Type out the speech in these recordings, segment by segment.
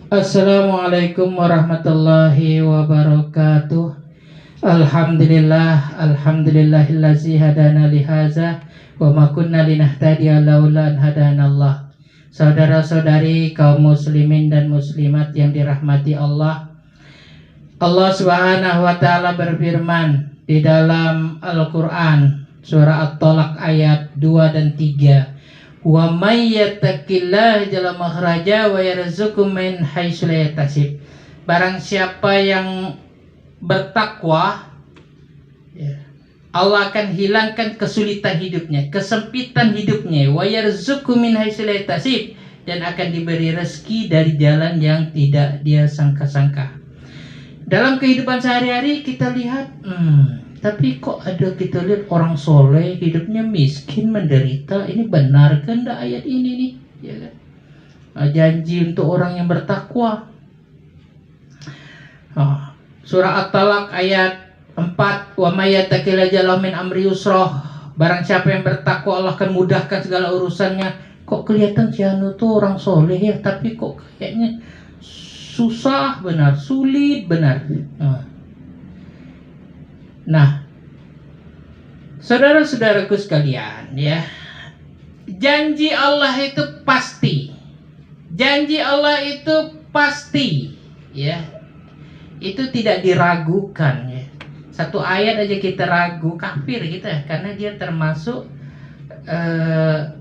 Assalamualaikum warahmatullahi wabarakatuh. Alhamdulillahillazi hadana lihaza wa ma kunna linahtadiya laula an hadanallah. Saudara-saudari kaum muslimin dan muslimat yang dirahmati Allah. Allah Subhanahu wa taala berfirman di dalam Al-Qur'an surah At-Talaq ayat 2 dan 3. Wa may yattaqillaha jalla makhraja wa yarzuqhu min haitsu la yahtasib. Barang siapa yang bertakwa, Allah akan hilangkan kesulitan hidupnya, kesempitan hidupnya, wa yarzuqhu min haitsu la yahtasib, dan akan diberi rezeki dari jalan yang tidak dia sangka-sangka. Dalam kehidupan sehari-hari kita lihat, tapi kok ada kita lihat orang soleh hidupnya miskin menderita. Ini benar kan ayat ini nih, ya kan? Janji untuk orang yang bertakwa. Surah At-Talaq ayat 4, wa may yattaqillaha yaj'al min amri yusra. Barang siapa yang bertakwa, Allah akan mudahkan segala urusannya. Kok kelihatan si anu tuh orang soleh ya, tapi kok kayaknya susah benar, sulit benar. Nah, saudara-saudaraku sekalian, ya, janji Allah itu pasti. Janji Allah itu pasti, ya. Itu tidak diragukan, ya. Satu ayat aja kita ragu, kafir kita, karena dia termasuk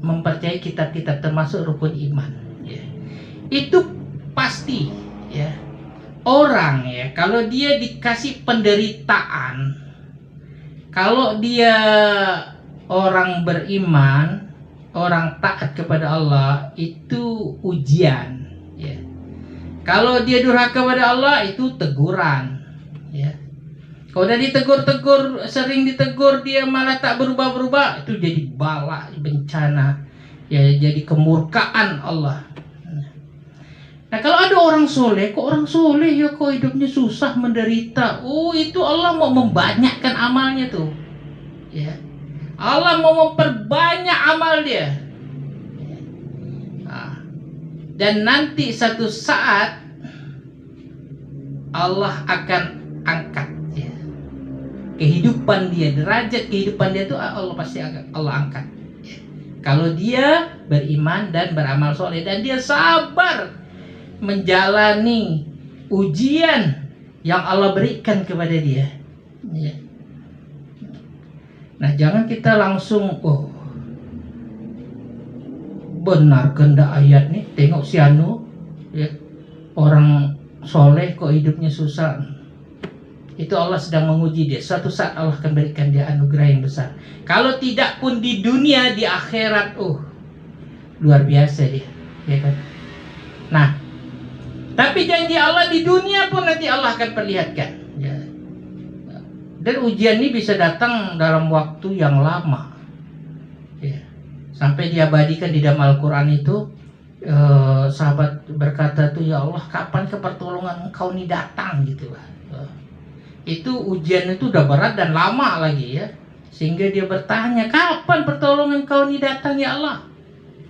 mempercayai kitab-kitab, termasuk rukun iman, ya. Itu pasti, ya. Orang, ya, kalau dia dikasih penderitaan, kalau dia orang beriman, orang taat kepada Allah, itu ujian, ya. Kalau dia durhaka kepada Allah, itu teguran, ya. Kalau udah ditegur-tegur, sering ditegur, dia malah tak berubah-berubah, itu jadi bala, bencana, ya, jadi kemurkaan Allah. Nah, kalau ada orang soleh, kok orang soleh ya kok hidupnya susah menderita. Itu Allah mau membanyakkan amalnya tuh, ya. Allah mau memperbanyak amal dia. Dan nanti satu saat Allah akan angkat, ya, kehidupan dia, derajat kehidupan dia tuh Allah pasti Allah angkat, ya. Kalau dia beriman dan beramal soleh dan dia sabar menjalani ujian yang Allah berikan kepada dia, ya. Nah, jangan kita langsung benar kenda ayat nih, tengok si anu, ya, orang soleh kok hidupnya susah. Itu Allah sedang menguji dia. Suatu saat Allah akan berikan dia anugerah yang besar. Kalau tidak pun di dunia, di akhirat, luar biasa dia, ya kan? Nah, tapi janji Allah di dunia pun nanti Allah akan perlihatkan, ya. Dan ujian ini bisa datang dalam waktu yang lama, ya. Sampai diabadikan di dalam Al-Quran itu, sahabat berkata tuh, ya Allah, kapan pertolongan Engkau ini datang gitu. Itu ujian itu udah berat dan lama lagi, ya. Sehingga dia bertanya, kapan pertolongan Engkau ini datang ya Allah,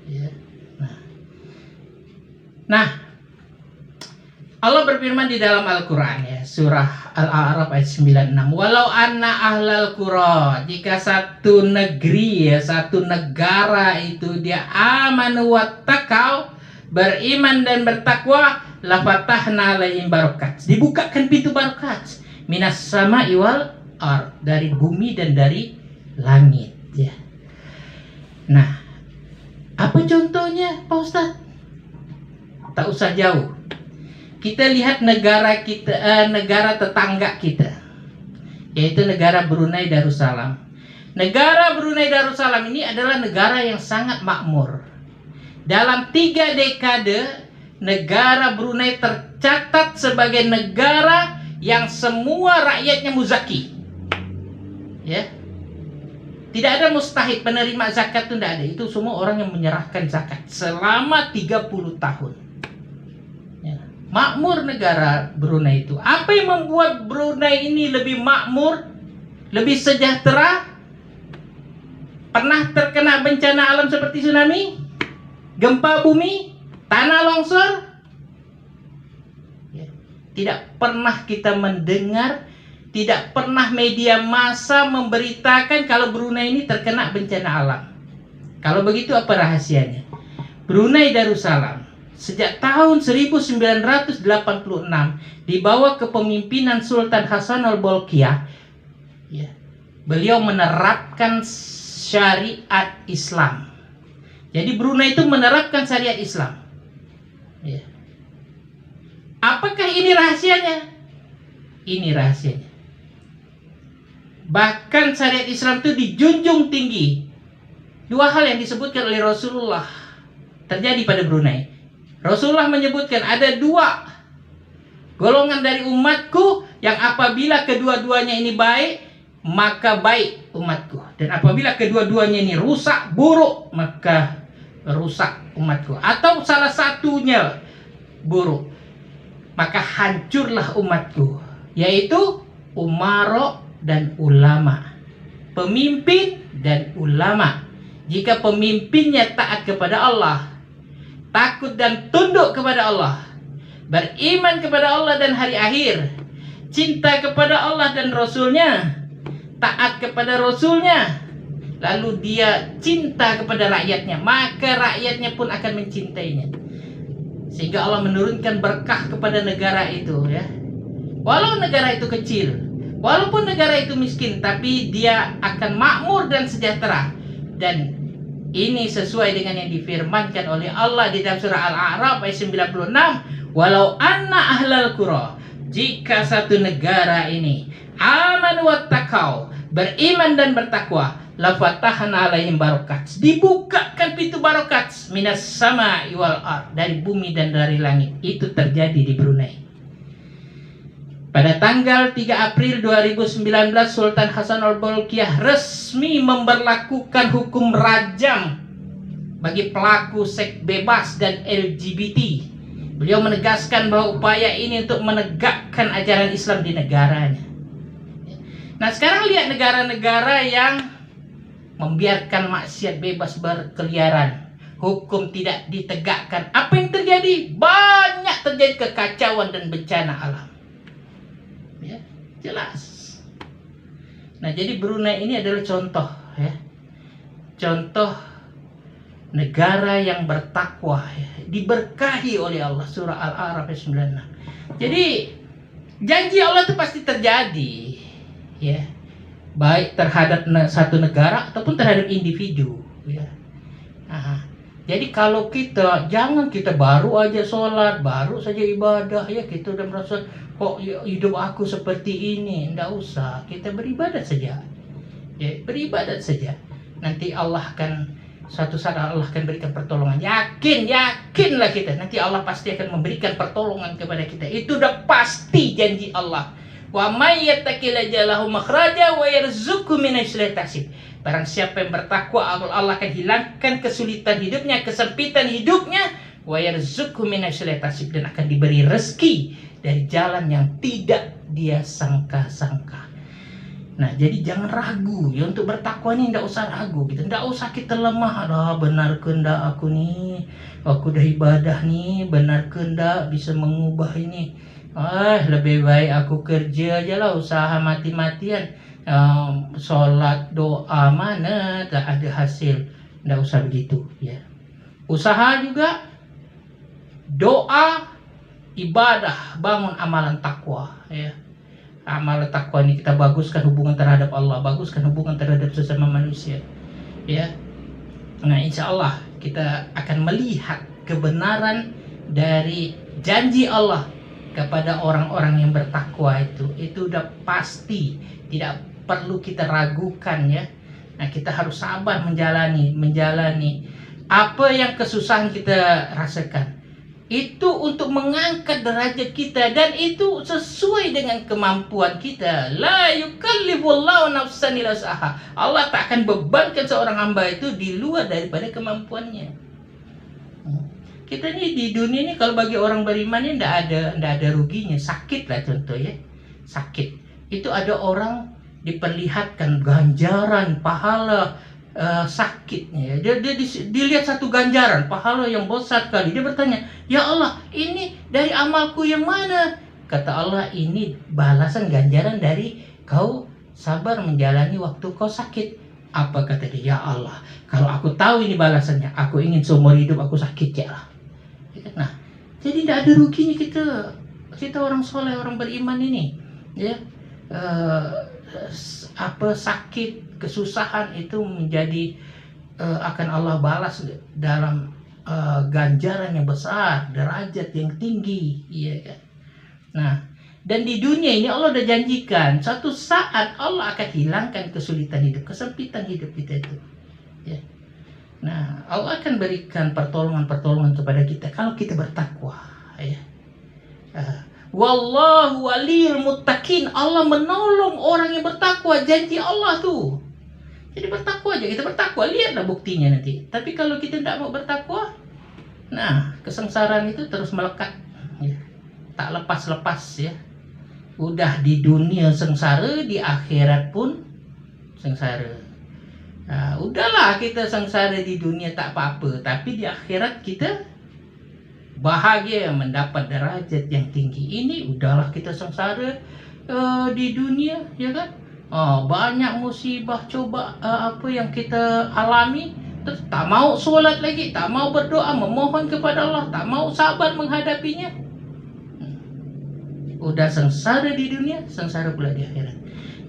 ya. Nah, Allah berfirman di dalam Al-Quran, ya, surah Al-A'raf ayat 96. Walau anna ahlal qura, jika satu negeri, ya, satu negara itu dia amanu wattaqau, beriman dan bertakwa, lafatahna alaihim barakat, dibukakan pintu barakat minas sama'i wal ard, dari bumi dan dari langit, ya. Nah, apa contohnya Pak Ustadz? Tak usah jauh. Kita lihat negara kita, negara tetangga kita, yaitu negara Brunei Darussalam. Negara Brunei Darussalam ini adalah negara yang sangat makmur. Dalam 3 dekade, negara Brunei tercatat sebagai negara yang semua rakyatnya muzaki, ya. Tidak ada mustahid, penerima zakat itu tidak ada. Itu semua orang yang menyerahkan zakat selama 30 tahun. Makmur negara Brunei itu. Apa yang membuat Brunei ini lebih makmur, lebih sejahtera? Pernah terkena bencana alam seperti tsunami, gempa bumi, tanah longsor? Tidak pernah kita mendengar, tidak pernah media massa memberitakan kalau Brunei ini terkena bencana alam. Kalau begitu apa rahasianya? Brunei Darussalam sejak tahun 1986 di bawah kepemimpinan Sultan Hasanul Bolkiah, ya, beliau menerapkan syariat Islam. Jadi Brunei itu menerapkan syariat Islam. Ya. Apakah ini rahasianya? Ini rahasianya. Bahkan syariat Islam itu dijunjung tinggi. Dua hal yang disebutkan oleh Rasulullah terjadi pada Brunei. Rasulullah menyebutkan ada dua golongan dari umatku yang apabila kedua-duanya ini baik, maka baik umatku. Dan apabila kedua-duanya ini rusak, buruk, maka rusak umatku. Atau salah satunya buruk, maka hancurlah umatku. Yaitu umaro dan ulama, pemimpin dan ulama. Jika pemimpinnya taat kepada Allah, takut dan tunduk kepada Allah, beriman kepada Allah dan hari akhir, cinta kepada Allah dan Rasulnya, taat kepada Rasulnya, lalu dia cinta kepada rakyatnya, maka rakyatnya pun akan mencintainya. Sehingga Allah menurunkan berkah kepada negara itu, ya. Walau negara itu kecil, walaupun negara itu miskin, tapi dia akan makmur dan sejahtera. Dan ini sesuai dengan yang difirmankan oleh Allah di dalam surah Al-A'raf ayat 96. Walau anna ahlal qura, jika satu negara ini amanu wattaqau, beriman dan bertakwa, lafatahna alaihim barakat, dibukakan pintu barakat minas sama'i wal ard, dari bumi dan dari langit. Itu terjadi di Brunei. Pada tanggal 3 April 2019, Sultan Hasanul Bolkiah resmi memberlakukan hukum rajam bagi pelaku seks bebas dan LGBT. Beliau menegaskan bahwa upaya ini untuk menegakkan ajaran Islam di negaranya. Nah, sekarang lihat negara-negara yang membiarkan maksiat bebas berkeliaran, hukum tidak ditegakkan. Apa yang terjadi? Banyak terjadi kekacauan dan bencana alam. Ya, jelas. Nah, jadi Brunei ini adalah contoh, ya, contoh negara yang bertakwa, ya, diberkahi oleh Allah. Surah Al-A'raf ayat 96. Jadi janji Allah itu pasti terjadi, ya, baik terhadap satu negara ataupun terhadap individu, ya. Nah, jadi kalau kita, jangan kita baru aja sholat, baru saja ibadah, ya, kita udah merasa kok hidup aku seperti ini. Nggak usah, kita beribadat saja, ya, beribadat saja. Nanti Allah akan, suatu saat Allah akan berikan pertolongan. Yakinlah kita, nanti Allah pasti akan memberikan pertolongan kepada kita. Itu udah pasti janji Allah. Wa may yattaqillaha jalahu makhraja wa yarzuqhu min haitsu la yahtasib. Barang siapa yang bertakwa, Allah akan hilangkan kesulitan hidupnya, kesempitan hidupnya, wa yarzuqhu min haitsu la yahtasib, dan akan diberi rezeki dari jalan yang tidak dia sangka-sangka. Nah, jadi jangan ragu, ya, untuk bertakwa ini tidak usah ragu, gitu. Tidak usah kita lemah. Benar ke ndak aku nih, aku udah ibadah nih, benar ke ndak bisa mengubah ini. Lebih baik aku kerja aja lah, usaha mati-matian, sholat doa mana tak ada hasil. Tidak usah begitu, ya. Usaha juga, doa, ibadah, bangun amalan takwa, ya. Amalan takwa ini kita baguskan hubungan terhadap Allah, baguskan hubungan terhadap sesama manusia, ya. Nah, insya Allah kita akan melihat kebenaran dari janji Allah kepada orang-orang yang bertakwa. Itu udah pasti, tidak perlu kita ragukan, ya. Nah, kita harus sabar menjalani apa yang kesusahan kita rasakan. Itu untuk mengangkat derajat kita, dan itu sesuai dengan kemampuan kita. La yukallifullahu nafsan illa wus'aha. Allah tak akan bebankan seorang hamba itu di luar daripada kemampuannya. Kita ini di dunia ini, kalau bagi orang beriman ini tidak ada ruginya. Sakit lah contoh, ya, sakit. Itu ada orang diperlihatkan ganjaran pahala sakitnya. Dia dilihat satu ganjaran pahala yang besar sekali. Dia bertanya, ya Allah, ini dari amalku yang mana? Kata Allah, ini balasan ganjaran dari kau sabar menjalani waktu kau sakit. Apa kata dia? Ya Allah, kalau aku tahu ini balasannya, aku ingin seumur hidup aku sakit ya Allah. Nah, jadi tidak ada ruginya kita orang soleh, orang beriman ini, ya. Sakit, kesusahan itu menjadi akan Allah balas dalam ganjaran yang besar, derajat yang tinggi, ya kan. Nah, dan di dunia ini Allah udah janjikan suatu saat Allah akan hilangkan kesulitan hidup, kesempitan hidup kita itu, ya. Nah, Allah akan berikan pertolongan kepada kita kalau kita bertakwa, ya. Wallahu waliyul muttaqin. Allah menolong orang yang bertakwa, janji Allah tuh. Jadi bertakwa aja, kita bertakwa, lihatlah buktinya nanti. Tapi kalau kita tidak mau bertakwa, nah, kesengsaraan itu terus melekat, ya. Tak lepas-lepas, ya. Udah di dunia sengsara, di akhirat pun sengsara. Nah, udahlah kita sengsara di dunia tak apa-apa, tapi di akhirat kita bahagia mendapat derajat yang tinggi. Ini udahlah kita sengsara di dunia, ya kan. Banyak musibah coba apa yang kita alami, terus tak mau solat lagi, tak mau berdoa memohon kepada Allah, tak mau sabar menghadapinya. Udah sengsara di dunia, sengsara pula di akhirat.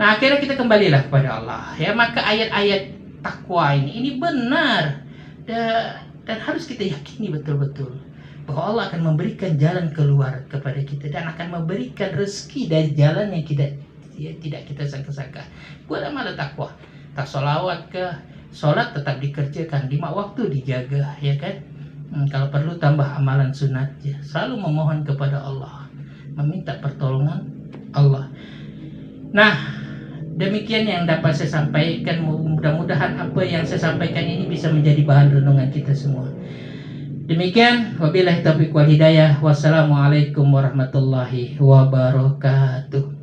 Nah, akhirnya kita kembalilah kepada Allah, ya. Maka ayat-ayat takwa ini benar, dan harus kita yakini betul-betul bahwa Allah akan memberikan jalan keluar kepada kita dan akan memberikan rezeki dari jalan yang tidak kita sangka-sangka. Buat amal takwa, tak solawat ke sholat tetap dikerjakan, 5 waktu dijaga, ya kan. Kalau perlu tambah amalan sunat, ya. Selalu memohon kepada Allah, meminta pertolongan Allah. Nah, demikian yang dapat saya sampaikan. Mudah-mudahan apa yang saya sampaikan ini bisa menjadi bahan renungan kita semua. Demikian, wabillahi taufiq wal hidayah. Wassalamualaikum warahmatullahi wabarakatuh.